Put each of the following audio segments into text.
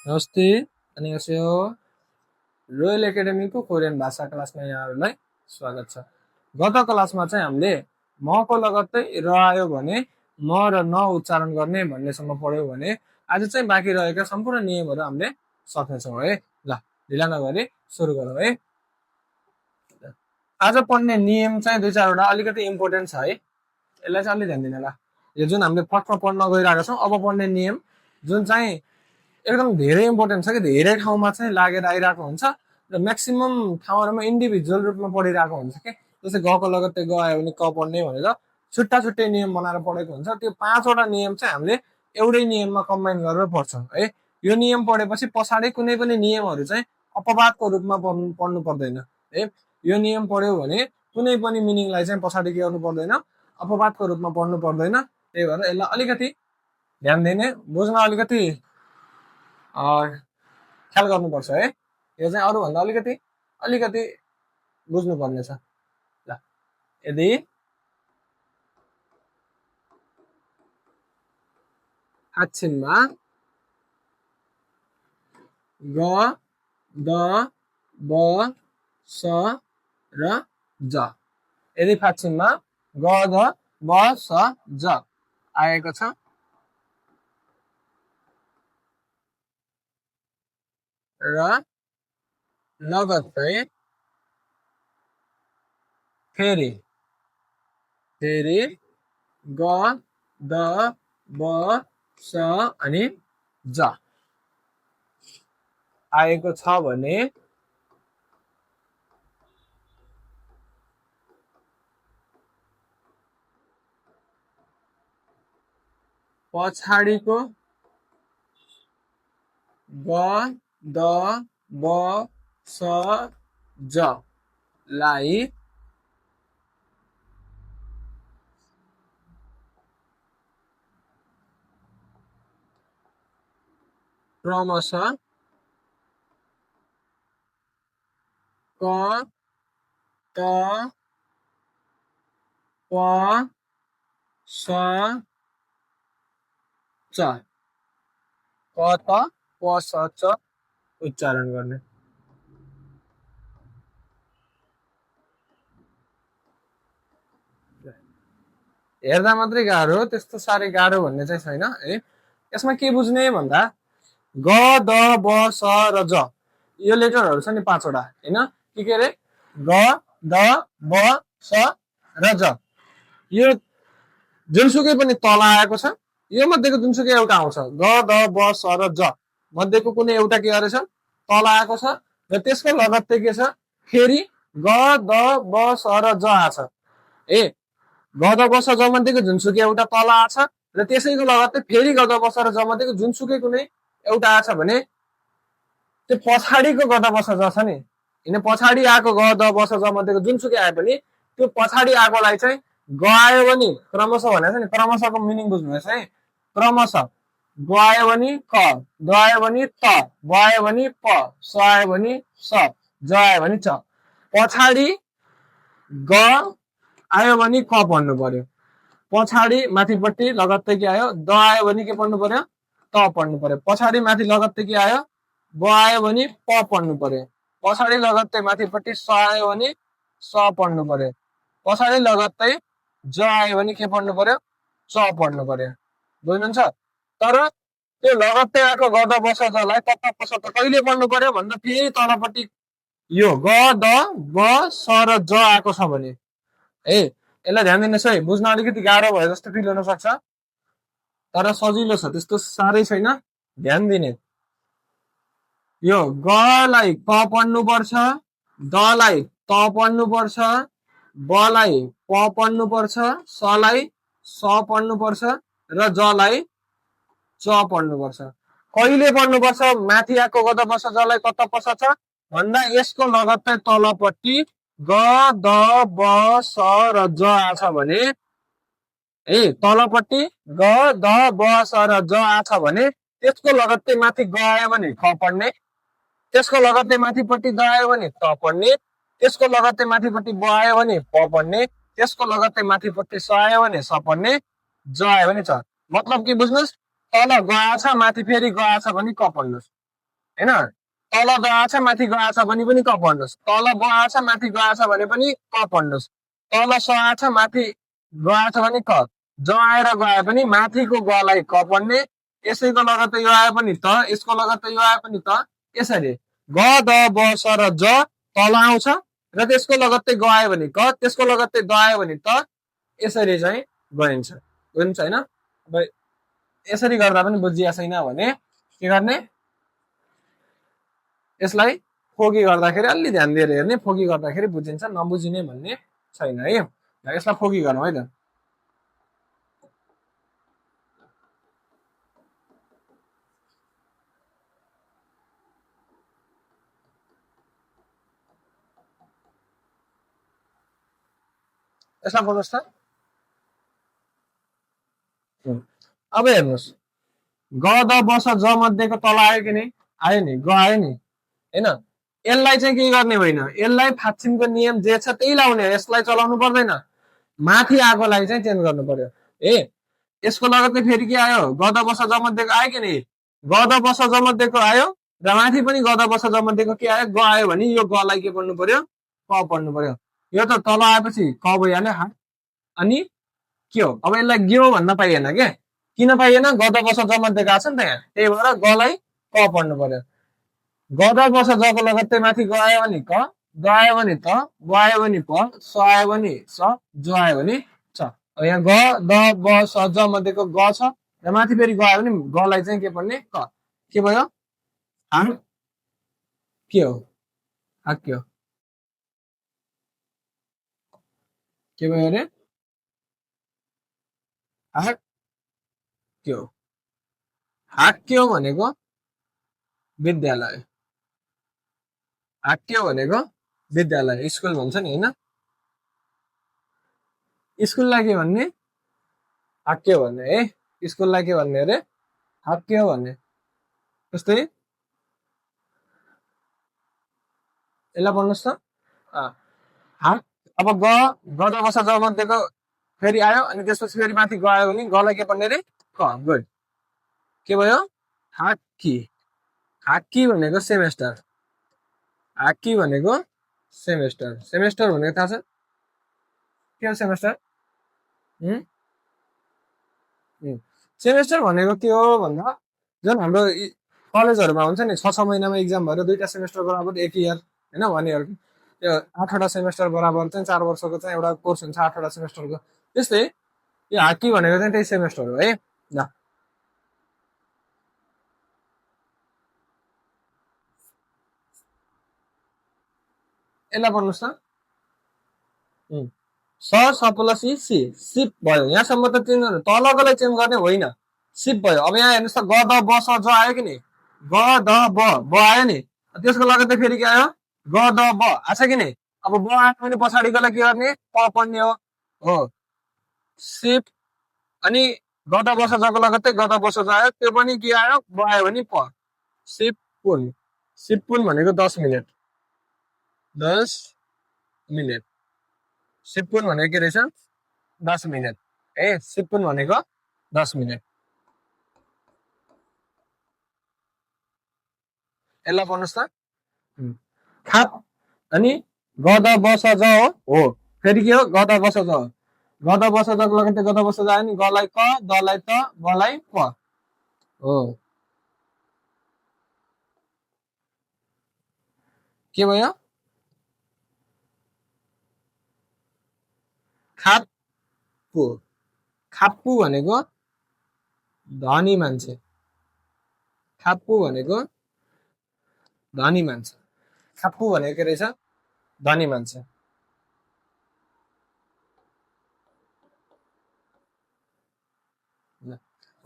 नमस्ते, 안녕하세요. Royal एकाडेमीको Korean भाषा क्लासमा यहाँहरूलाई स्वागत छ। गत क्लासमा चाहिँ हामीले मको लगत्तै र आयो भने म र न उच्चारण गर्ने भन्नेसम्म पढ्यौँ भने आज चाहिँ बाँकी रहेका सम्पूर्ण नियमहरू हामीले सक्नेछौँ है। ल ढिला नगरी सुरु गरौँ है। आज पढ्ने नियम चाहिँ दुई चारवटा अलिकति इम्पोर्टेन्ट छ है, यसलाई चाहिँ अलि ध्यान दिनु होला। यो जुन हामीले फर्स्टमा पढ्न गइरहेका छौँ अब पढ्ने नियम जुन चाहिँ एकदम धेरै इम्पोर्टेन्ट छ कि धेरै ठाउँमा चाहिँ लागेर आइरहेको हुन्छ र म्याक्सिमम ठाउँहरूमा इन्डिभिजुअल रूपमा पढिरहेको हुन्छ कि जस्तै गको लगत्तै ग आयो भने क पढ्ने भनेर छुट्टा छुट्टै नियम बनाएर पढेको हुन्छ। त्यो 5वटा नियम चाहिँ हामीले एउटै नियममा कम्बाइन गरेर पढ्छौँ है। यो नियम पढेपछि पछाडि कुनै पनि नियमहरू चाहिँ अपवादको रूपमा पढ्नु पर्दैन है। यो नियम पढ्यो भने कुनै पनि मिनिङलाई चाहिँ पछाडि के गर्नु पर्दैन, अपवादको रूपमा पढ्नु पर्दैन। त्यही भएर यसलाई अलिकति ध्यान दिने, बुझ्न अलिकति ख्याल गर्नुपर्छ है। यो चाहिँ अरूभन्दा अलिकति बुझ्नुपर्ने छ। ल यदि फाक्षिनमा ग द ब स र ज, यदि फाक्षिनमा ग द ब स ज आएको छ र लगत्तै फेरि ग द ब स अनि ज आएको छ भने पछाडिको ग द ब स ज लाई क्रमशः क त प स च, क त प स च उच्चारण गर्ने। हेर्दा मात्रै गाह्रो, त्यस्तो साह्रै गाह्रो भन्ने चाहिँ छैन है। यसमा के बुझ्ने भन्दा ग द ब स र ज यो लेटरहरू छ नि 5वटा हैन, के अरे ग द ब स र ज, यो जुनसुकै पनि तल आएको छ यो मध्येको जुनसुकै एउटा आउँछ ग द ब स र ज मध्येको कुनै एउटा के गरेछ तल आएको छ र त्यसको लगत्तै के छ फेरि ग द ब स र ज आछ ए। ग द ब स ज मध्येको जुनसुकै एउटा तल आछ र त्यसैको लगत्तै फेरि ग द ब स र ज मध्येको जुनसुकै कुनै एउटा आछ भने त्यो पछाडिको ग द ब स ज छ नि, हैन पछाडि आएको ग द ब स ज मध्येको जुनसुकै आए पनि त्यो पछाडि आएकोलाई चाहिँ ग आयो भने क्रमशः भनेको छ नि, क्रमशःको मिनिङ बुझ्नुहोस् है। क्रमशः ग आयो भने क, द आयो भने त, ब आयो भने प, स आयो भने स, ज आयो भने च, पछाडि ग आयो भने क पढ्नु पर्यो, पछाडि माथिपट्टि लगत्तै के आयो द आयो भने के पढ्नु पर्यो त पढ्नु पर्यो, पछाडि माथि लगत्तै के आयो ब आयो भने प पढ्नु पर्यो, पछाडि लगत्तै माथिपट्टि स आयो भने स पढ्नु पर्यो, पछाडि लगत्तै ज आयो भने के पढ्नु पर्यो च पढ्नु पर्यो। बुझ्नुहुन्छ? तर त्यो लगत्तै आएको ग द ब स ज लाई तत्त प स त कहिले पढ्नु पर्यो भन्दा फेरि तलपट्टि यो ग द ब स र ज आएको छ भने है। यसलाई ध्यान दिनुहोस् है, बुझ्न अलिकति गाह्रो भयो जस्तो फिल हुन सक्छ तर सजिलो छ, त्यस्तो साह्रै छैन, ध्यान दिने। यो ग लाई क पढ्नु पर्छ, द लाई त पढ्नु पर्छ, ब लाई प पढ्नु पर्छ, स लाई स पढ्नु पर्छ र ज लाई च पढ्नु पर्छ। कहिले पढ्नु पर्छ माथि आएको ग द ब स ज लाई कता पस छ भन्दा यसको लगत्तै तलपट्टि ग द ब स र ज आछ भने ए, तलपट्टि ग द ब स र ज आछ भने त्यसको लगत्तै माथि ग आयो भने ख पढ्ने, त्यसको लगत्तै माथिपट्टि द आयो भने त पढ्ने, त्यसको लगत्तै माथिपट्टि ब आयो भने प पढ्ने, त्यसको लगत्तै माथिपट्टि स आयो भने स पढ्ने, ज आयो भने च। मतलब के बुझ्नुहोस्, तल ग आछ माथि फेरि ग आछ भने क पढ्नुहोस्। हैन तल गएछ माथि गएछ भने पनि क पढ्नुहोस् तल गएछ माथि गएछ भने पनि क पढ्नुहोस् तल सआछ माथि गएछ भने क ज आएर गए पनि माथिको गलाई क पढ्ने यसैको लगत्तै यो आए पनि त यसको लगत्तै यो आए पनि त यसरी ग द ब स र ज तल आउँछ र त्यसको लगत्तै ग आयो भने क त्यसको लगत्तै द आयो भने त यसरी चाहिँ गइन्छ हुन्छ हैन अब यसरी गर्दा पनि बुझिया छैन भने के गर्ने यसलाई फोकी गर्दाखेरि अलि ध्यान दिएर हेर्ने फोकी गर्दाखेरि बुझिन्छ नबुझिने भन्ने छैन है यसलाई फोकी गरौँ है त यसलाई बोल्नुहोस् त अब हेर्नुहोस् ग द बस ज मध्येको तल आयो कि नै आयो नि ग आयो नि हैन यसलाई चाहिँ के गर्ने होइन यसलाई फाक्षिमको नियम जे छ त्यही लाउने यसलाई चलाउनु पर्दैन माथि आएकोलाई चाहिँ चेन्ज गर्नु पर्यो ए यसको लगत्तै फेरि के आयो गद बस ज मध्येको आयो कि नि गद बस ज मध्येको आयो र माथि पनि गद बस ज मध्येको के आयो ग आयो भने यो गलाई के पढ्नु पर्यो क पढ्नु पर्यो यो त तल आएपछि क भइहाल्यो अनि के हो अब यसलाई ग्यो भन्न पाइएन के किन पाइएन गद बस ज मध्येको आछ नि त यहाँ त्यही भएर गलाई क पढ्नु पर्यो गद बस जको लगत्तै माथि गयो भने क गयो भने त गयो भने प स आयो भने स ज आयो भने च यहाँ ग द ब स ज मध्येको ग छ र माथि फेरि गयो भने गलाई चाहिँ के पढ्ने क के भयो हाक के हो हाक के हो के भयो अरे हाक के हो हाक के हो भनेको विद्यालय हाक के हो भनेको विद्यालय स्कुल भन्छ नि होइन स्कुललाई के भन्ने हाक के हो भन्ने है स्कुललाई के भन्ने अरे हाक के हो भन्ने जस्तै यसलाई भन्नुहोस् त हाक अब ग गद बस ज मध्येको फेरि आयो अनि त्यसपछि फेरि माथि गयो भने गलाई के पर्ने रे क गुड के भयो हाक्की हाक्की भनेको सेमेस्टर हाक्की भनेको सेमेस्टर सेमेस्टर भनेको थाहा छ के हो सेमेस्टर सेमेस्टर भनेको के हो भन्दा जुन हाम्रो कलेजहरूमा हुन्छ नि 6 महिनामा एक्जाम भएर दुईटा सेमेस्टर बराबर 1 इयर हैन 1 इयर त्यो 8वटा सेमेस्टर बराबर चाहिँ 4 वर्षको चाहिँ एउटा कोर्स हुन्छ 8वटा सेमेस्टरको त्यस्तै यो हाक्की भनेको चाहिँ त्यही सेमेस्टर हो है ल यसलाई भन्नुहोस् त स प्लस सी सिप भयो यहाँसम्म त चेन्ज गर्नु तलकोलाई चेन्ज गर्ने होइन सिप भयो अब यहाँ हेर्नुहोस् त ग द ब स ज आयो कि नि ग द ब आयो नि त्यसको लगत्तै फेरि के आयो ग द ब आछ कि नि अब ब आयो भने पछाडिकोलाई के गर्ने प पढ्ने हो सिप अनि ग द ब स जको लगत्तै ग द ब स ज आयो त्यो पनि के आयो ब आयो भने प सिपपुन सिपपुन भनेको 10 मिनेट 10 मिनेट सिपपुन भनेको के रहेछ 10 मिनेट ए सिपपुन भनेको 10 मिनेट यसलाई पढ्नुहोस् त खाप अनि ग द ब स ज हो फेरि के हो ग द ब स ज हो ग द ब स जको लगत्तै ग द ब स ज आयो नि गलाई क दलाई त बलाई प हो के भयो खाप्पु खाप्पु भनेको धनी मान्छे खाप्पु भनेको धनी मान्छे खाप्पु भनेको के रहेछ धनी मान्छे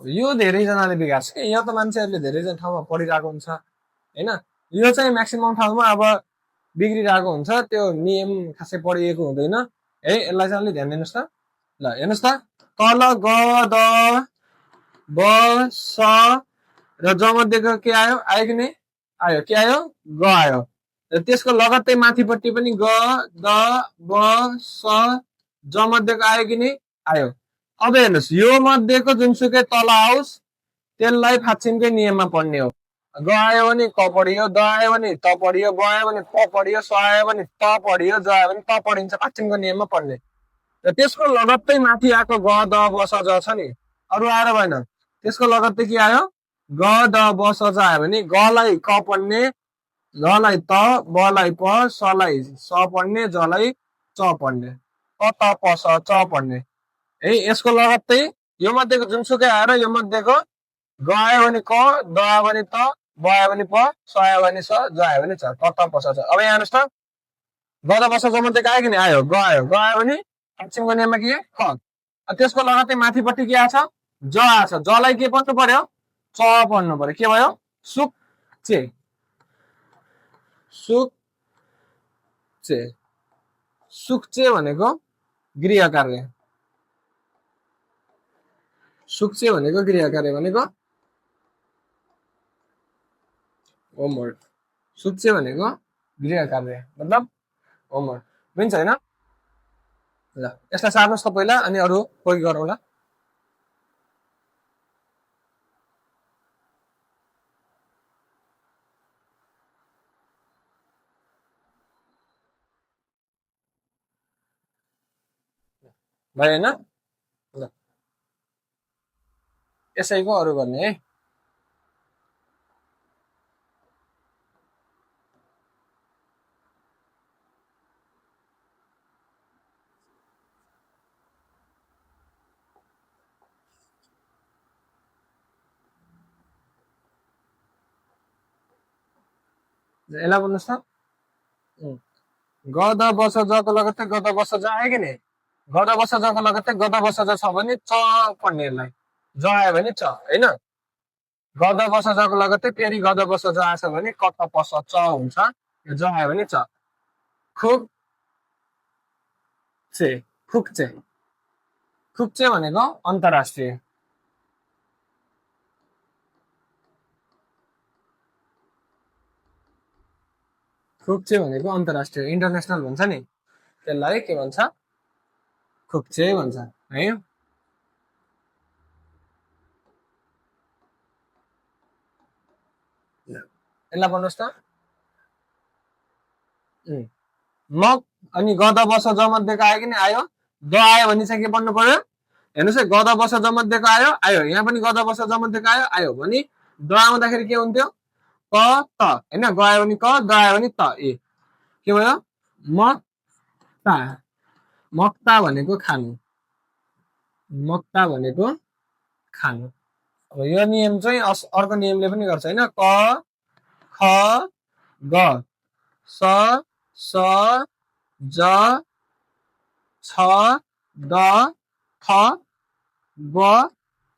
यो धेरैजनाले बिगार्छ कि यो त मान्छेहरूले धेरैजना ठाउँमा पढिरहेको हुन्छ होइन यो चाहिँ म्याक्सिमम ठाउँमा अब बिग्रिरहेको हुन्छ त्यो नियम खासै पढिएको हुँदैन है यसलाई चाहिँ अलिक ध्यान दिनुहोस् त ल हेर्नुहोस् त तल ग द ब स र ज मध्येको के आयो आयो कि नै आयो के आयो ग आयो र त्यसको लगत्तै माथिपट्टि पनि ग द ब स ज मध्येको आयो कि नै आयो अब हेर्नुहोस् यो मध्येको जुनसुकै तल आओस् त्यसलाई फाक्षिमकै नियममा पढ्ने हो ग आयो भने क पढियो, द आयो भने त पढियो, ब आयो भने प पढियो, स आयो भने त पढियो, ज आयो भने त पढिन्छ पाठ्यमको नियममा पढ्ने। र त्यसको लगत्तै माथि आएको ग द ब स ज छ नि, अरू आएर भएन, त्यसको लगत्तै के आयो, ग द ब स ज आयो भने गलाई क पढ्ने, ललाई त, बलाई प, सलाई स पढ्ने, जलाई च पढ्ने, क त प स च पढ्ने है। यसको लगत्तै यो मध्येको जुनसुकै आएर यो मध्येको ग आयो भने क, द आयो भने त, ब आयो भने प, स आयो भने स, ज आयो भने च, क त प स च। अब यहाँ हेर्नुहोस् त, ग द ब स ज मध्येको आयो कि नि आयो, ग आयो, ग आयो भने पश्चिमको नियममा के ख। त्यसको लगत्तै माथिपट्टि के आछ, ज आछ, जलाई के पढ्नु पर्यो, च पढ्नु पर्यो। के भयो, सुक्चे, सुक्चे, सुक्चे भनेको गृह कार्य, सुक्चे भनेको गृह कार्य भनेको होमवर्क, सुक्चे भनेको गृह कार्य मतलब होमवर्क बुझ्छ हैन। ल यसलाई सार्नुहोस् त पहिला अनि अरू कोही गरौँला। भयो हैन। ल यसैको अरू गर्ने है। यसलाई भन्नुहोस् त, ग द ब स ज को लगत्तै ग द ब स ज आयो कि नि, ग द ब स ज को लगत्तै ग द ब स ज छ भने च पढ्ने, यसलाई ज आयो भने च हैन। ग द ब स ज को लगत्तै फेरि ग द ब स ज आछ भने क त प स च हुन्छ, यो ज आयो भने च। खुक्चे, खुक्चे, खुक्चे भनेको अन्तर्राष्ट्रिय, खुक्चे भनेको अन्तर्राष्ट्रिय इन्टरनेसनल भन्छ नि, त्यसलाई के भन्छ, खुक्चे भन्छ है। यसलाई भन्नुहोस् त, मग अनि ग द ब स ज मध्येको आयो कि नि आयो, द आयो भने चाहिँ के पढ्नु पर्यो, हेर्नुहोस् है, ग द ब स ज मध्येको आयो आयो, यहाँ पनि ग द ब स ज मध्येको आयो आयो भने द आउँदाखेरि के हुन्थ्यो, क त हैन, ग आयो भने क, द आयो भने त, ए के भयो, मक्ता, मक्ता भनेको खानु, मक्ता भनेको खानु। अब यो नियम चाहिँ अर्को नियमले पनि गर्छ हैन, क ख ग स स ज छ द थ ब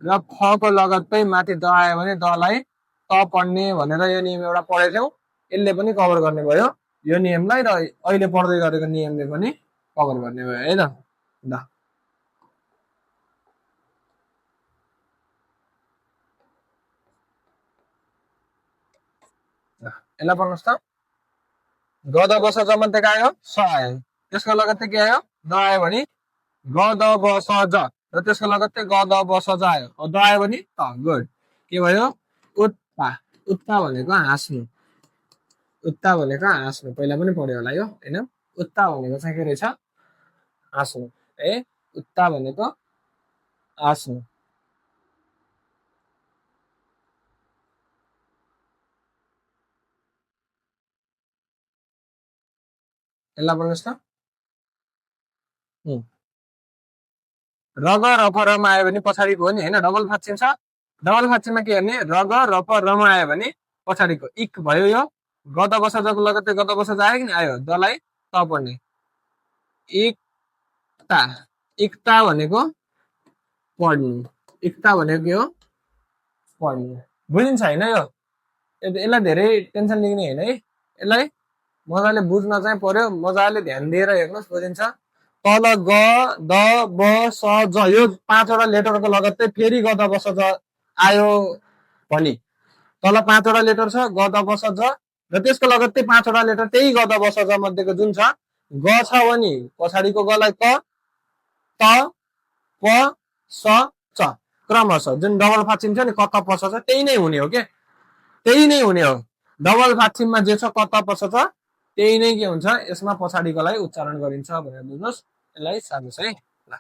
र फ को लगत्तै माथि द आयो भने दलाई त पढ्ने भनेर यो नियम एउटा पढेको थियौँ, यसले पनि कभर गर्ने भयो यो नियमलाई, र अहिले पढ्दै गरेको नियमले पनि कभर गर्ने भयो है त। ल यसलाई पढ्नुहोस् त, ग द ब स ज मध्येको आयो स आयो, त्यसको लगत्तै के आयो, द आयो भने ग द ब स ज, र त्यसको लगत्तै ग द ब स ज आयो, द आयो भने त, गुड। के भयो, उत्ता, उत्ता भनेको हाँस्नु, उत्ता भनेको हाँस्नु, पहिला पनि पढ्यो होला यो हैन। उत्ता भनेको चाहिँ के रहेछ, हाँस्नु है, उत्ता भनेको हाँस्नु। यसलाई भन्नुहोस् त, रग रफ रमा आयो भने पछाडिको हो नि हैन, डबल फाँचिम छ, डबल फाँचिममा के गर्ने, रग रफ रमा आयो भने पछाडिको इक भयो, यो ग द ब स ज को लगत्तै ग द ब स ज आयो कि नि आयो, दलाई त पढ्ने, इकता, इकता भनेको पढ्नु, इकता भनेको के हो, पढ्नु, बुझिन्छ होइन यो, यसलाई धेरै टेन्सन लिने होइन है, यसलाई मजाले बुझ्न चाहिँ पर्यो, मजाले ध्यान दिएर हेर्नुहोस्, बुझिन्छ। तल ग द ब स ज यो 5 वटा लेटरको लगत्तै फेरि ग द ब स ज आयो भने तल 5 वटा लेटर छ ग द ब स ज, र त्यसको लगत्तै 5 वटा लेटर त्यही ग द ब स ज मध्येको जुन छ ग छ भने पछाडिको गलाई क त प स च क्रमशः जुन डबल फाँचिम छ नि क त प स च त्यही नै हुने हो के, त्यही नै हुने हो डबल फाक्षिममा जे छ कता पर्छ त त्यही नै के हुन्छ यसमा पछाडिकोलाई उच्चारण गरिन्छ भनेर बुझ्नुहोस् यसलाई सार्नुहोस् है ल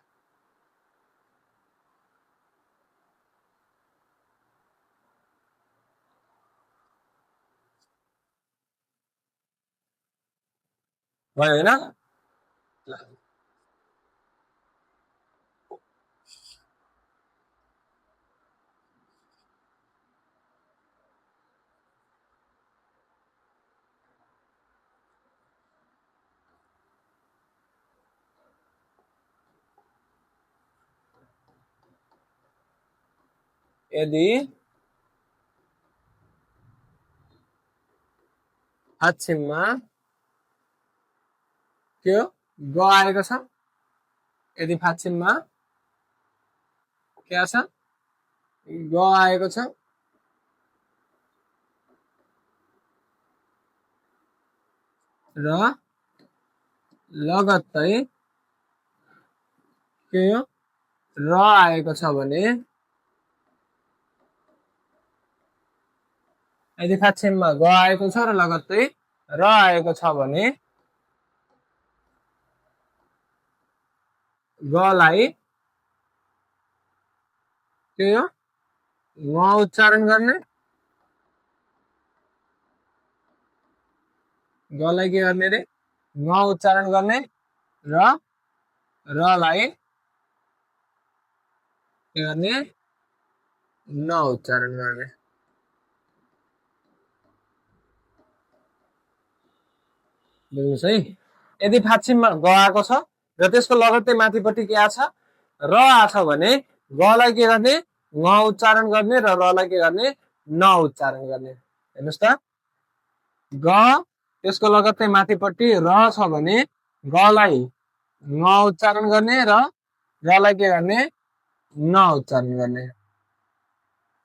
भयो होइन ल यदि फाक्षिममा के हो ग आएको छ यदि फाक्षिममा के आछ ग आएको छ र लगत्तै के हो र आएको छ भने यदि फाक्षिममा ग आएको छ र लगत्तै र आएको छ भने गलाई के हो ङ उच्चारण गर्ने गलाई के गर्ने रे ङ उच्चारण गर्ने र रलाई के गर्ने न उच्चारण गर्ने बुझ्नुहोस् है यदि फाक्षिममा ग आएको छ र त्यसको लगत्तै माथिपट्टि के आछ र आछ भने गलाई के गर्ने ङ उच्चारण गर्ने र रलाई के गर्ने न उच्चारण गर्ने हेर्नुहोस् त ग त्यसको लगत्तै माथिपट्टि र छ भने गलाई ङ उच्चारण गर्ने र रलाई के गर्ने न उच्चारण गर्ने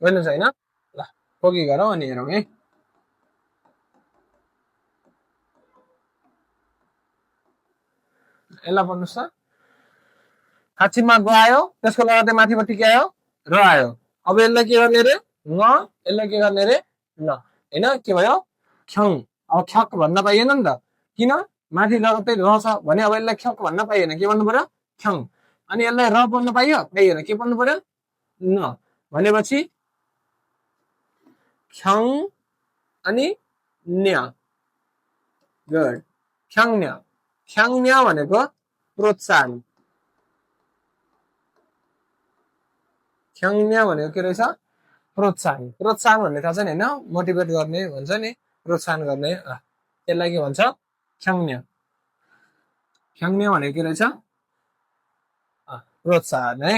बुझ्नुहोस् होइन ल फोकी गरौँ अनि हेरौँ है यसलाई भन्नुहोस् त फाक्षिममा ग आयो त्यसको लगत्तै माथिपट्टि के आयो र आयो अब यसलाई के गर्ने रे न यसलाई के गर्ने रे न होइन के भयो ख्यङ अब ख्यक भन्न पाइएन नि त किन माथि लगत्तै र छ भने अब यसलाई ख्यक भन्न पाइएन के भन्नु पर्यो ख्यङ अनि यसलाई र पढ्न पाइयो पाइएन के पढ्नु पर्यो न भनेपछि ख्यङ अनि न्य गुड ख्याङ्न्य ख्याङ्न्य भनेको प्रोत्साहन ख्याङ्न्य भनेको के रहेछ प्रोत्साहन प्रोत्साहन भन्ने थाहा छ नि होइन मोटिभेट गर्ने भन्छ नि प्रोत्साहन गर्ने त्यसलाई के भन्छ ख्याङ्न्य ख्याङ्न्य भनेको के रहेछ प्रोत्साहन है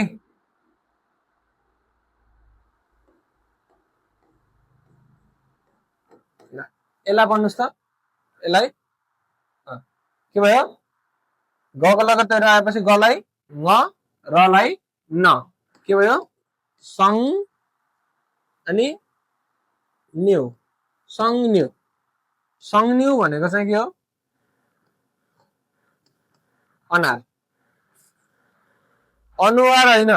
यसलाई भन्नुहोस् त यसलाई के भयो गको लगत्तै र आएपछि गलाई ङ रलाई न के भयो सङ अनि न्यू सङ्न्यू सङ्न्यू भनेको चाहिँ के हो अनार अनुहार होइन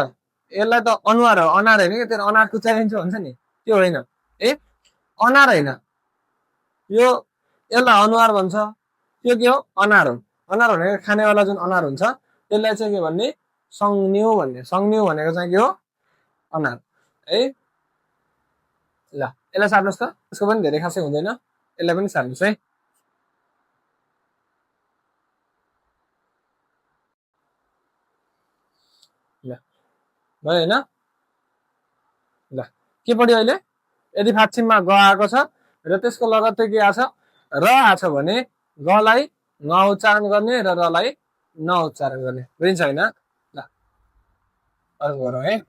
यसलाई त अनुहार हो अनार होइन कि त्यसलाई अनार कुचाइन्छ भन्छ नि त्यो होइन ए अनार होइन यो यसलाई अनुहार भन्छ त्यो के हो अनार हो अनार भनेको खानेवाला जुन अनार हुन्छ त्यसलाई चाहिँ के भन्ने सङ्न्यू भन्ने सङ्न्यू भनेको चाहिँ के हो अनार है ल यसलाई सार्नुहोस् त यसको पनि धेरै खासै हुँदैन यसलाई पनि सार्नुहोस् है ल भयो होइन ल के पढ्यो अहिले यदि फाक्षिममा ग आएको छ र त्यसको लगत्तै के आछ र आछ भने गलाई न उच्चारण गर्ने र रलाई न उच्चारण गर्ने बुझिन्छ होइन ल अर्को गरौँ है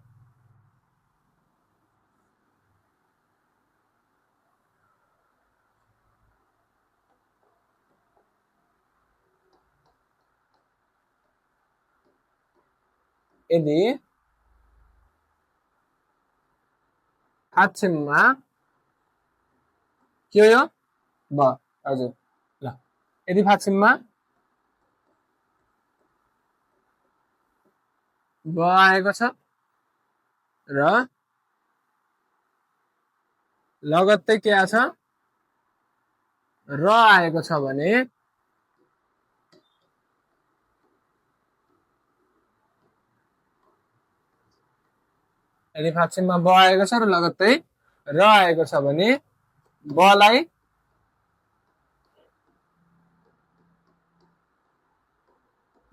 यदि फाक्षिममा के हो यो ब हजुर ल यदि फाक्षिममा ब आएको छ र लगत्तै के छ र आएको छ भने यदि फाक्षममा ब आएको छ र लगत्तै र आएको छ भने बलाई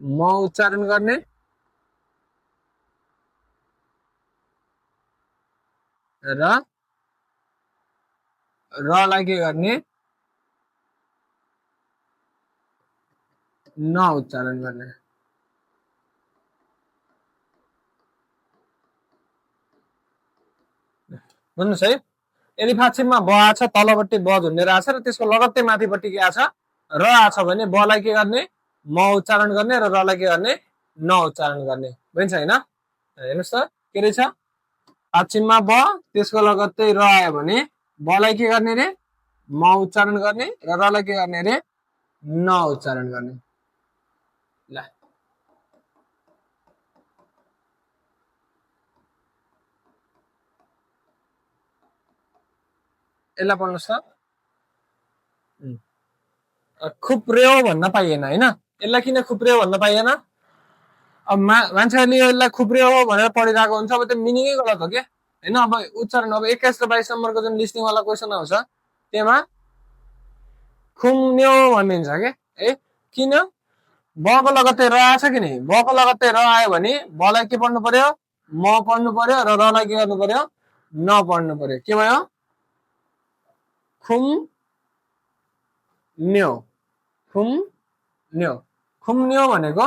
म उच्चारण गर्ने र रलाई के गर्ने न उच्चारण गर्ने बुझ्नुहोस् है यदि फाक्षममा ब आछ तलपट्टि ब झुन्डेर आछ र त्यसको लगत्तै माथिपट्टि के आछ र आछ भने बलाई के गर्ने म उच्चारण गर्ने र रलाई के गर्ने न उच्चारण गर्ने बुझिन्छ हैन हेर्नुस् त के रहेछ फाक्षममा ब त्यसको लगत्तै र आयो भने बलाई के गर्ने रे म उच्चारण गर्ने र रलाई के गर्ने रे न उच्चारण गर्ने ल यसलाई पढ्नुस् त खुप्र्यो भन्न पाइएन हैन यसलाई किन खुप्र्यो भन्न पाइएन अब मान्छेहरूले यसलाई खुप्र्यो भनेर पढिरहेको हुन्छ अब त्यो मिनिङै गलत हो के हैन अब उच्चारण अब 21 र 22 नम्बरको जुन लिस्टिङ वाला क्वेसन आउँछ त्यसमा खुम्न्यो भनिन्छ के है किन बको लगत्तै र आछ कि नि बको लगत्तै र आयो भने बलाई के पढ्नु पर्यो म पढ्नु पर्यो र रलाई के गर्नु पर्यो न पढ्नु पर्यो के भयो खुम्न्यो खुम्न्यो खुम्न्यो भनेको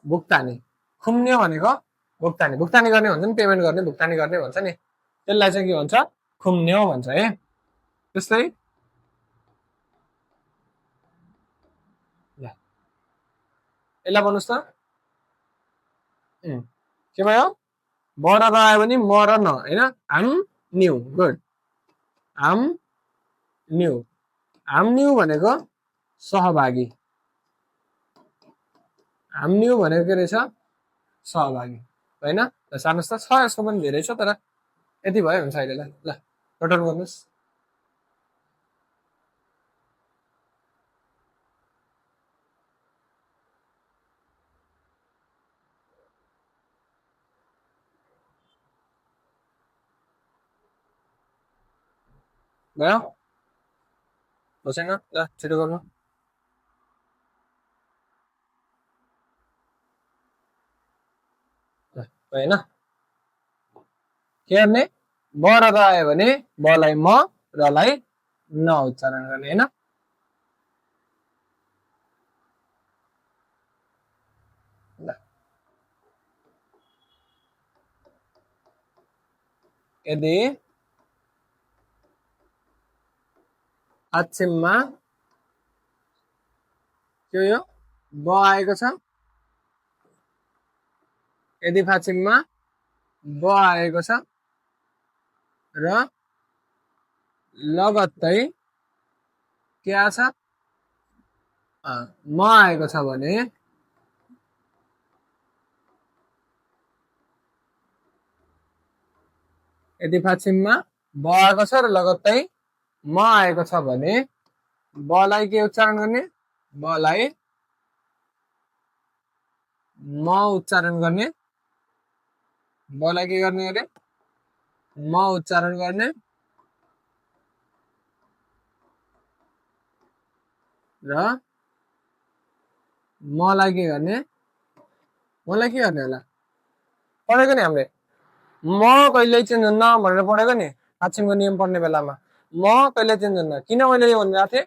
भुक्तानी खुम्न्यो भनेको भुक्तानी गर्ने भन्छ नि पेमेन्ट गर्ने भुक्तानी गर्ने भन्छ नि त्यसलाई चाहिँ के भन्छ खुम्न्यो भन्छ है त्यस्तै यसलाई भन्नुहोस् त के भयो ब र आयो भने म र न हैन हाम न्यू गुड हाम न्यू भनेको सहभागी हाम न्यू भनेको के रहेछ सहभागी हैन सार्नुहोस् त छ यसको पनि धेरै छ तर यति भयो हुन्छ अहिलेलाई ल टोटल गर्नुहोस् भयो हो छैन ल छिटो गर्नु होइन के गर्ने ब र आयो भने बलाई म रलाई न उच्चारण गर्ने हैन यदि फाक्षममा के यो ब आएको छ यदि फाक्षममा ब आएको छ र लगत्तै के आछ म आएको छ भने यदि फाक्षममा ब आएको छ र लगत्तै म आएको छ भने बलाई के उच्चारण गर्ने बलाई म उच्चारण गर्ने बलाई के गर्ने अरे म उच्चारण गर्ने र मलाई के गर्ने मलाई के गर्ने होला पढेको नि हामीले म कहिल्यै चेन्ज हुन्न भनेर पढेको नि फाक्षमको नियम पढ्ने बेलामा म कहिल्यै चेन्ज हुन्न किन मैले यो भनिरहेको थिएँ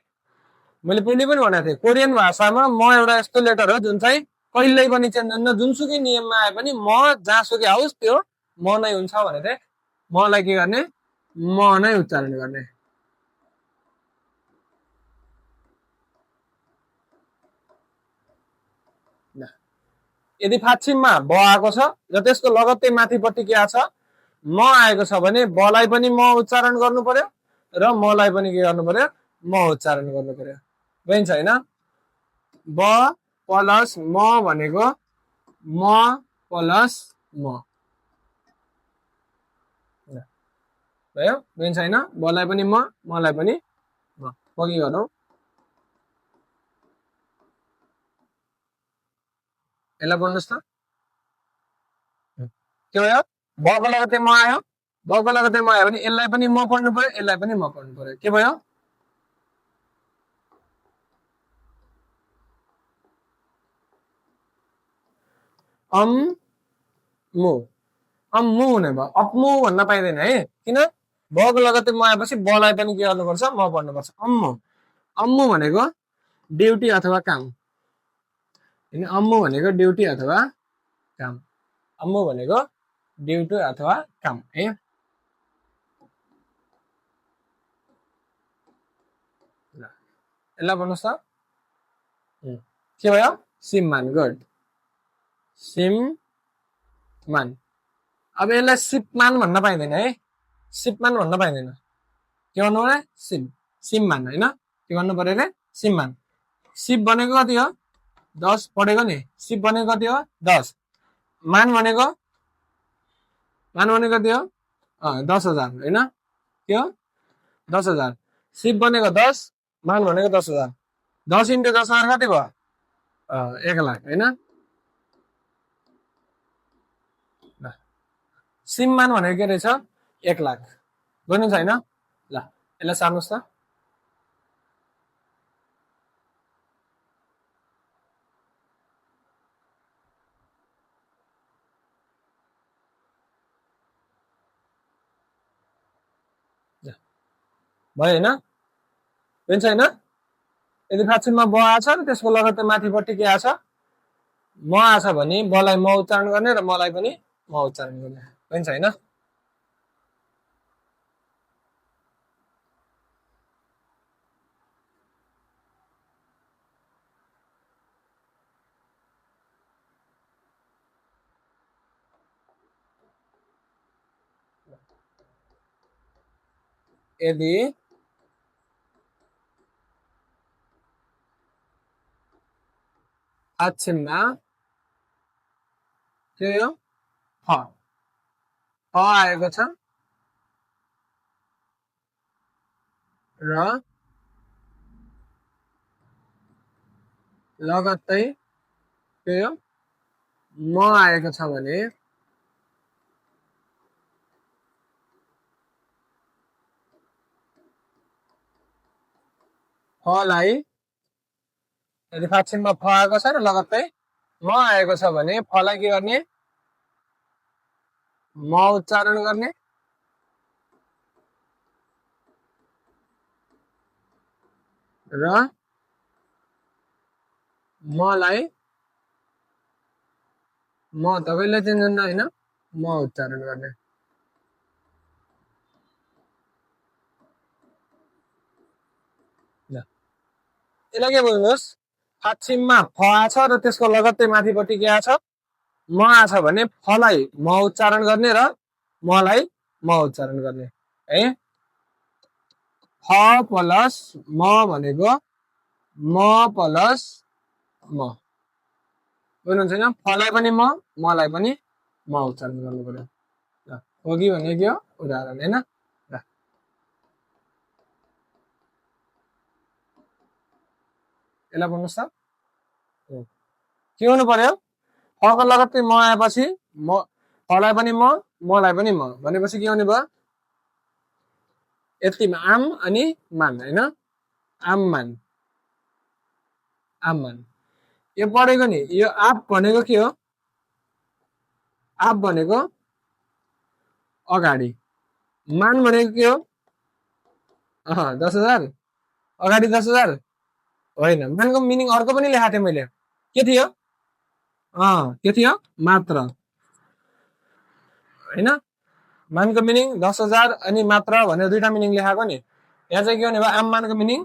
मैले पहिले पनि भनेको थिएँ कोरियन भाषामा म एउटा यस्तो लेटर हो जुन चाहिँ कहिल्यै पनि चेन्ज हुन्न जुनसुकै नियममा आए पनि म जहाँसुकै आओस् त्यो म नै हुन्छ भनेर थिएँ मलाई के गर्ने म नै उच्चारण गर्ने यदि फाक्षममा ब आएको छ र त्यसको लगत्तै माथिपट्टि के छ म आएको छ भने बलाई पनि म उच्चारण गर्नु पर्यो र मलाई पनि के गर्नु पर्यो म उच्चारण गर्नु पर्यो बुझिन्छ हैन ब प्लस म भनेको म प्लस म भयो बुझिन्छ होइन बलाई पनि म मलाई पनि म के गरौँ यसलाई बोल्नुहोस् त के भयो बको लगतै म आयो बको लगतै म आयो भने यसलाई पनि म पढ्नु पर्यो यसलाई पनि म पढ्नु पर्यो के भयो मु मु हुने भयो अपमु भन्न पाइँदैन है किन बको लगतै म आएपछि बलाई पनि के गर्नुपर्छ म पढ्नुपर्छ अम्मु भनेको ड्युटी अथवा काम होइन अम्मु भनेको ड्युटी अथवा काम अम्मु भनेको ड्युटी अथवा काम है यसलाई भन्नुहोस् त के भयो सिममान गुड सिममान अब यसलाई सिपमान भन्न पाइँदैन है सिपमान भन्न पाइँदैन के भन्नु पर्यो सिममान होइन के भन्नु पर्यो अरे सिममान सिप भनेको कति हो 10 पढेको नि सिप भनेको कति हो 10 मान भनेको कति हो 10,000 होइन के हो 10,000 सिप भनेको 10 मान भनेको 10,000 10 × 10,000 कति भयो 1 लाख होइन सिममान भनेको के रहेछ 1 लाख गर्नु छैन ल यसलाई सार्नुहोस् त भयो होइन बुझ्छ होइन यदि फाक्षणमा ब आछ र त्यसको लगत्तै माथिपट्टि के आछ म आछ भने बलाई म उच्चारण गर्ने र मलाई पनि म उच्चारण गर्ने बुझ्छ होइन यदि फाक्षणमा के हो फ आएको छ र लगत्तै के हो म आएको छ भने फलाई यदि फाक्षणमा फ आएको छ र लगत्तै म आएको छ भने फलाई के गर्ने म उच्चारण गर्ने र मलाई म तपाईँले चिन्नुहुन्न होइन म उच्चारण गर्ने यसलाई के बुझ्नुहोस् फाक्षणमा फ आछ र त्यसको लगत्तै माथिपट्टि के आछ म आछ भने फलाई म उच्चारण गर्ने र मलाई म उच्चारण गर्ने है फ प्लस म भनेको म प्लस म बुझ्नुहुन्छ होइन फलाई पनि म मलाई पनि म उच्चारण गर्नु पर्यो हो कि भने के हो उदाहरण होइन यसलाई भन्नुहोस् त के हुनु पर्यो फको लगत्तै म आएपछि म फलाई पनि म मलाई पनि म भनेपछि के हुने भयो यतिमा आम अनि मान होइन आम मान यो पढेको नि यो आप भनेको के हो आप भनेको अगाडि मान भनेको के हो 10,000 अगाडि 10,000 होइन मानको मिनिङ अर्को पनि लेखाएको थिएँ मैले के थियो के थियो मात्र होइन मानको मिनिङ 10,000 अनि मात्र भनेर दुईटा मिनिङ लेखाएको नि यहाँ चाहिँ के हुने भयो आममानको मिनिङ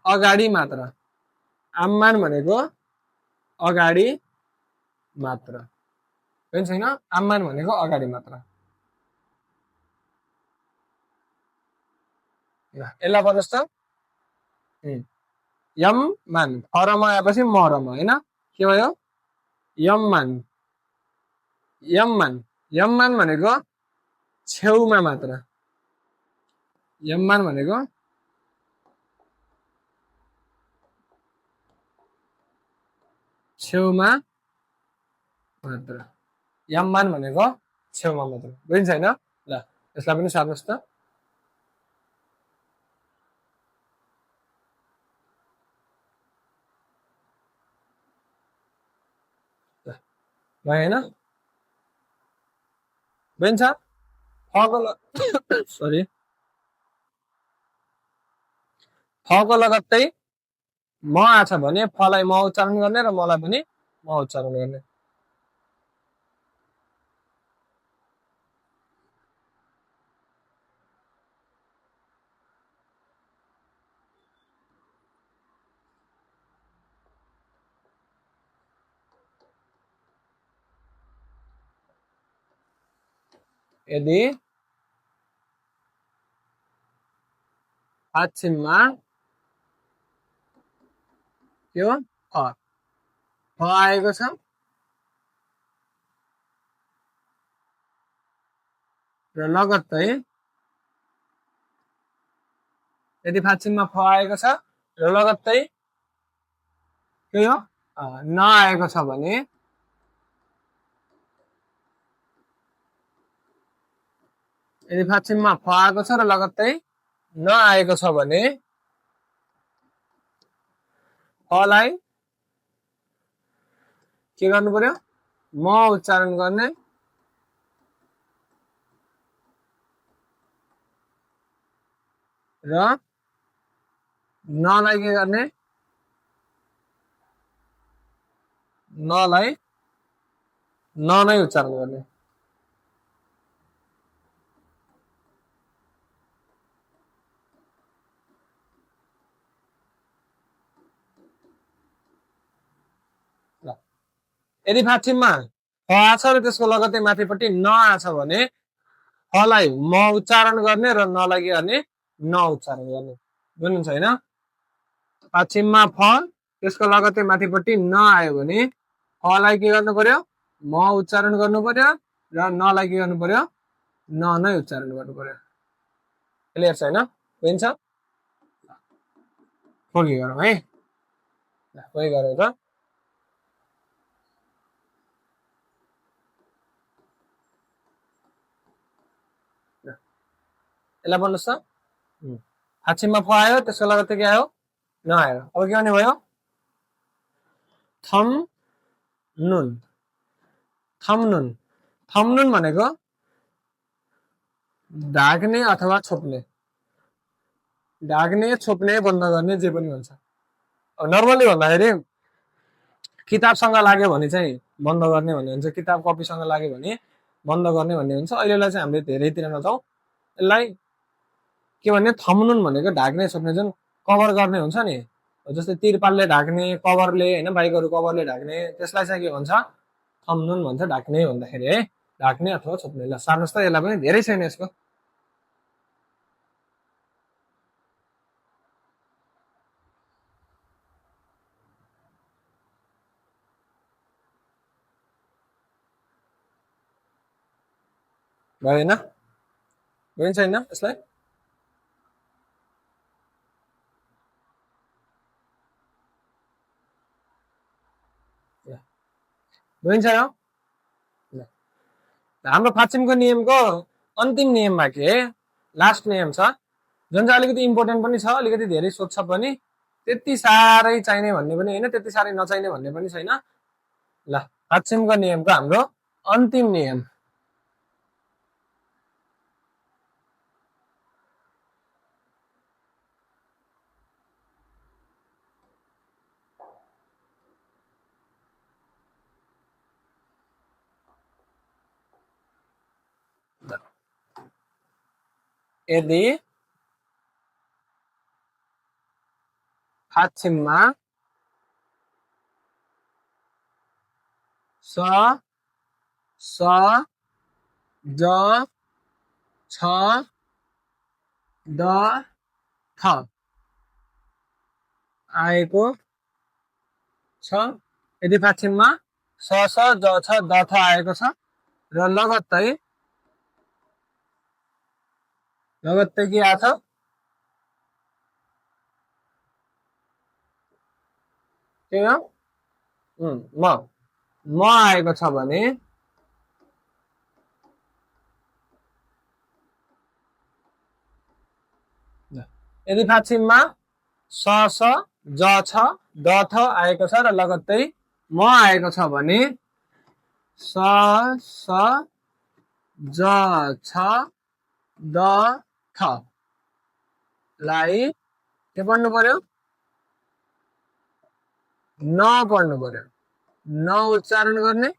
अगाडि मात्र आममान भनेको अगाडि मात्र होइन छैन आममान भनेको अगाडि मात्र यसलाई भन्नुहोस् त यम मान फरमा आएपछि मरमा होइन के भयो यम मान भनेको छेउमा मात्र यममान भनेको छेउमा मात्र यममान भनेको छेउमा मात्र बुझिन्छ हैन ल यसलाई पनि सार्नुहोस् त भयो हैन बुझिन्छ फको सरी फको लगत्तै म आछ भने फलाई म उच्चारण गर्ने र मलाई पनि म उच्चारण गर्ने यदि पश्चिममा के हो फ आएको छ र लगत्तै यदि पश्चिममा फ आएको छ र लगत्तै के हो नआएको छ भने यदि पश्चिममा फ आएको छ र लगत्तै नआएको छ भने फलाई के गर्नु पर्यो म उच्चारण गर्ने र नलाई के गर्ने नलाई न नै उच्चारण गर्ने यदि पश्चिममा फ आछ र त्यसको लगत्तै माथिपट्टि न आछ भने फलाई म उच्चारण गर्ने र नलाई के गर्ने न उच्चारण गर्ने बुझ्नुहुन्छ हैन पश्चिममा फ त्यसको लगत्तै माथिपट्टि न आयो भने फलाई के गर्नु पर्यो म उच्चारण गर्नु पर्यो र नलाई के गर्नु पर्यो न नै उच्चारण गर्नु पर्यो क्लियर छ हैन बुझिन्छ खोकी गरौँ है खोकी गरौँ त यसलाई भन्नुहोस् त पश्चिममा फ आयो त्यसको लगत्तै के आयो नआयो अब के गर्ने भयो थम नुन थम्नुन थम्नुन भनेको ढाक्ने अथवा छोप्ने ढाक्ने छोप्ने बन्द गर्ने जे पनि हुन्छ अब नर्मली भन्दाखेरि किताबसँग लाग्यो भने चाहिँ बन्द गर्ने भन्ने हुन्छ किताब कपीसँग लाग्यो भने बन्द गर्ने भन्ने हुन्छ अहिलेलाई चाहिँ हामीले धेरैतिर नजाउँ यसलाई के भन्ने थम्नुन भनेको ढाक्ने छोप्ने जुन कभर गर्ने हुन्छ नि जस्तै तिरपालले ढाक्ने कभरले हैन बाइकहरु कभरले ढाक्ने त्यसलाई चाहिँ के भन्छ थम्नुन भन्छ ढाक्ने भन्दाखेरि है ढाक्ने अथवा छोप्ने ल सार्नुहोस् त यसलाई पनि धेरै छैन यसको भएन बुझिन्छ हैन यसलाई बुझिन्छ यो हाम्रो पश्चिमको नियमको अन्तिम नियम बाँकी है लास्ट नियम छ जुन चाहिँ अलिकति इम्पोर्टेन्ट पनि छ अलिकति धेरै सोध्छ पनि त्यति साह्रै चाहिने भन्ने पनि हैन त्यति साह्रै नचाहिने भन्ने पनि छैन ल पश्चिमको नियमको हाम्रो अन्तिम नियम यदि पश्चिममा स स ज छ द थ आएको छ यदि पश्चिममा स स ज छ द थ आएको छ र लगत्तै लगत्तै के आछ के हो म म आएको छ भने यदि फाक्षिममा स स ज छ द थ आएको छ र लगत्तै म आएको छ भने स स ज छ द थ लाई के पढ्नु पर्यो न पढ्नु पर्यो न उच्चारण गर्ने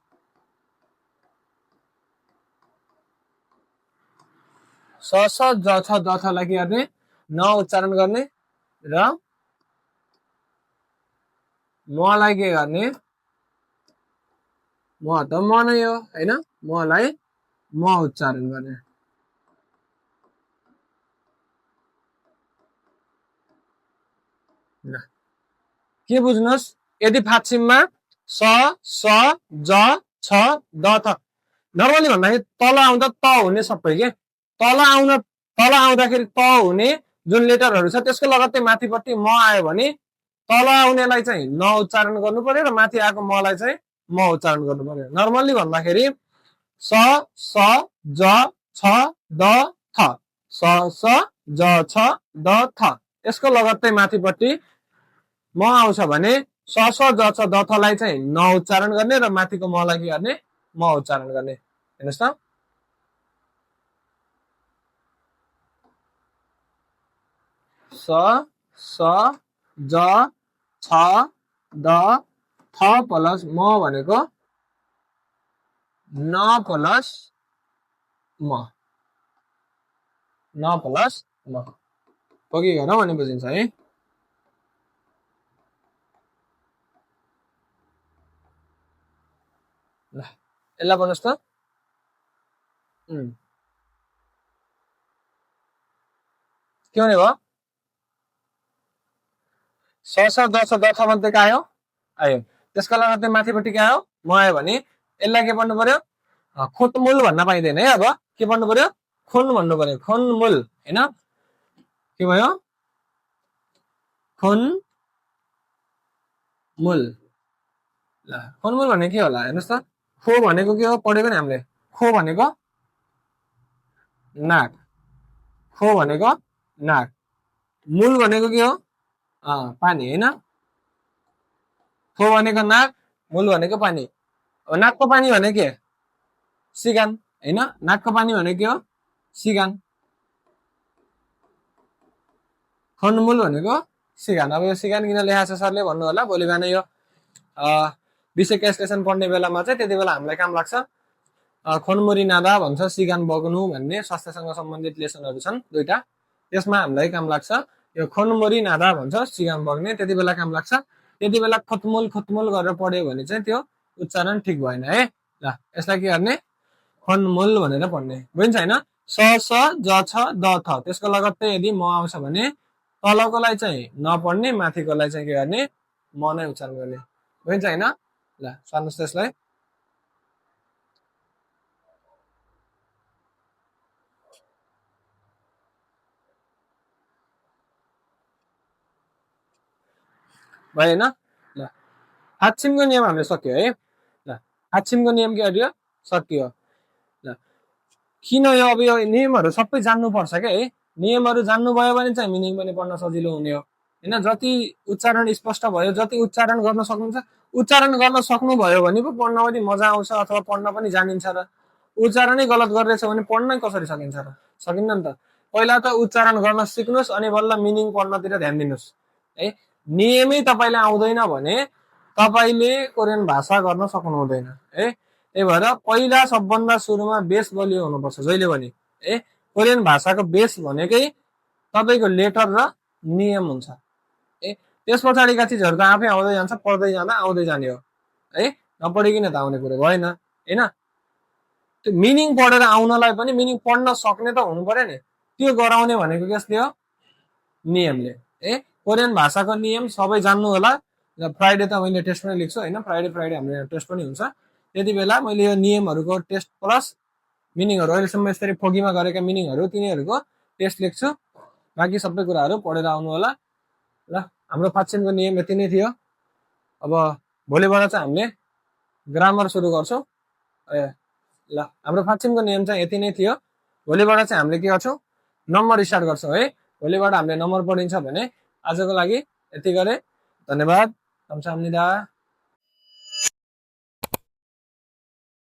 स स ज छ द थ लाई के गर्ने न उच्चारण गर्ने र मलाई के गर्ने म त म नै हो हैन मलाई म उच्चारण गर्ने के बुझ्नुहोस् यदि फाक्षिममा स स ज छ द थ नर्मली भन्दाखेरि तल आउँदा त हुने सबै के तल आउँदाखेरि त हुने जुन लेटरहरू छ त्यसको लगत्तै माथिपट्टि म आयो भने तल आउनेलाई चाहिँ न उच्चारण गर्नु पर्यो र माथि आएको मलाई चाहिँ म उच्चारण गर्नु पर्यो नर्मली भन्दाखेरि स स ज छ द थ स स ज छ द थ यसको लगत्तै माथिपट्टि म आउँछ भने स स ज छ द थ लाई चाहिँ न उच्चारण गर्ने र माथिको मलाई के गर्ने म उच्चारण गर्ने हेर्नुहोस् त स स ज छ द थ प्लस म भनेको न प्लस म न प्लस म पकि गरौँ अनि बुझिन्छ है ल यसलाई भन्नुहोस् त के हुने भयो स स द छ द थ मध्ये के आयो आयो त्यसको लगत्तै माथिपट्टि के आयो म आयो भने यसलाई के भन्नु पर्यो खोतमूल भन्न पाइँदैन है अब के भन्नु पर्यो खुन भन्नु पर्यो खुनमूल हैन के भयो खुन मूल ल खुनमूल भनेको के होला हेर्नुहोस् त खो भनेको के हो पढेको नि हामीले खो भनेको नाक खो भनेको नाक मूल भनेको के हो पानी हैन खो भनेको नाक मूल भनेको पानी नाकको पानी भनेको के सिगान हैन नाकको पानी भनेको के हो सिगान खनमूल भनेको सिगान अब यो सिगान किन लेखाएको छ सरले भन्नु होला भोलि बिहान यो विषय क्याल्कुलेसन पढ्ने बेलामा चाहिँ त्यति बेला हामीलाई काम लाग्छ खनमुरी नादा भन्छ सिगान बग्नु भन्ने स्वास्थ्यसँग सम्बन्धित लेसनहरू छन् दुईटा त्यसमा हामीलाई काम लाग्छ यो खनमुरी नादा भन्छ सिगान बग्ने त्यति बेला काम लाग्छ त्यति बेला खतमुल गरेर पढ्यो भने चाहिँ त्यो उच्चारण ठिक भएन है ल यसलाई के गर्ने खनमुल भनेर पढ्ने बुझिन्छ हैन स स ज छ द थ त्यसको लगत्तै यदि म आउँछ भने तलकोलाई चाहिँ नपढ्ने माथिकोलाई चाहिँ के गर्ने म नै उच्चारण गर्ने बुझिन्छ हैन ल सुन्नुहोस् त्यसलाई भएन ल हाच्छिमको नियम हामीले सक्यो है ल हाच्छिमको नियम के गरियो सकियो ल किन यो अब यो नियमहरू सबै जान्नुपर्छ क्या है नियमहरू जान्नुभयो भने चाहिँ मिनिङ पनि पढ्न सजिलो हुने हो हैन जति उच्चारण स्पष्ट भयो जति उच्चारण गर्न सक्नुहुन्छ उच्चारण गर्न सक्नुभयो भने पो पढ्न पनि मजा आउँछ अथवा पढ्न पनि जानिन्छ र उच्चारणै गलत गरिरहेछ भने पढ्नै कसरी सकिन्छ र सकिन्न नि त पहिला त उच्चारण गर्न सिक्नुहोस् अनि बल्ल मिनिङ पढ्नतिर ध्यान दिनुहोस् है नियमै तपाईँलाई आउँदैन भने तपाईँले कोरियन भाषा गर्न सक्नु हुँदैन है त्यही भएर पहिला सबभन्दा सुरुमा बेस बलियो हुनुपर्छ जहिले पनि है कोरियन भाषाको बेस भनेकै तपाईँको लेटर र नियम हुन्छ है त्यस पछाडिका चिजहरू त आफै आउँदै जान्छ पढ्दै जाँदा आउँदै जाने हो है नपढिकन त आउने कुरो भएन हैन त्यो मिनिङ पढेर आउनलाई पनि मिनिङ पढ्न सक्ने त हुनु पर्यो नि त्यो गराउने भनेको कसले हो नियमले है कोरियन भाषाको नियम सबै जान्नु होला फ्राइडे त मैले टेस्ट पनि लेख्छु हैन फ्राइडे हाम्रो टेस्ट पनि हुन्छ त्यति बेला मैले यो नियमहरूको टेस्ट प्लस मिनिङहरू अहिलेसम्म यसरी फोगीमा गरेका मिनिङहरू तिनीहरूको टेस्ट लेख्छु, बाँकी सबै कुराहरू पढेर आउनु होला ल। हाम्रो फाक्षनको नियम यति नै थियो। अब भोलिबाट चाहिँ हामीले ग्रामर सुरु गर्छौँ। ल हाम्रो फाक्षनको नियम चाहिँ यति नै थियो। भोलिबाट चाहिँ हामीले के गर्छौँ, नम्बर स्टार्ट गर्छौँ है। भोलिबाट हामीले नम्बर पढिन्छ भने आजको लागि यति गरे। धन्यवाद। 감사합니다।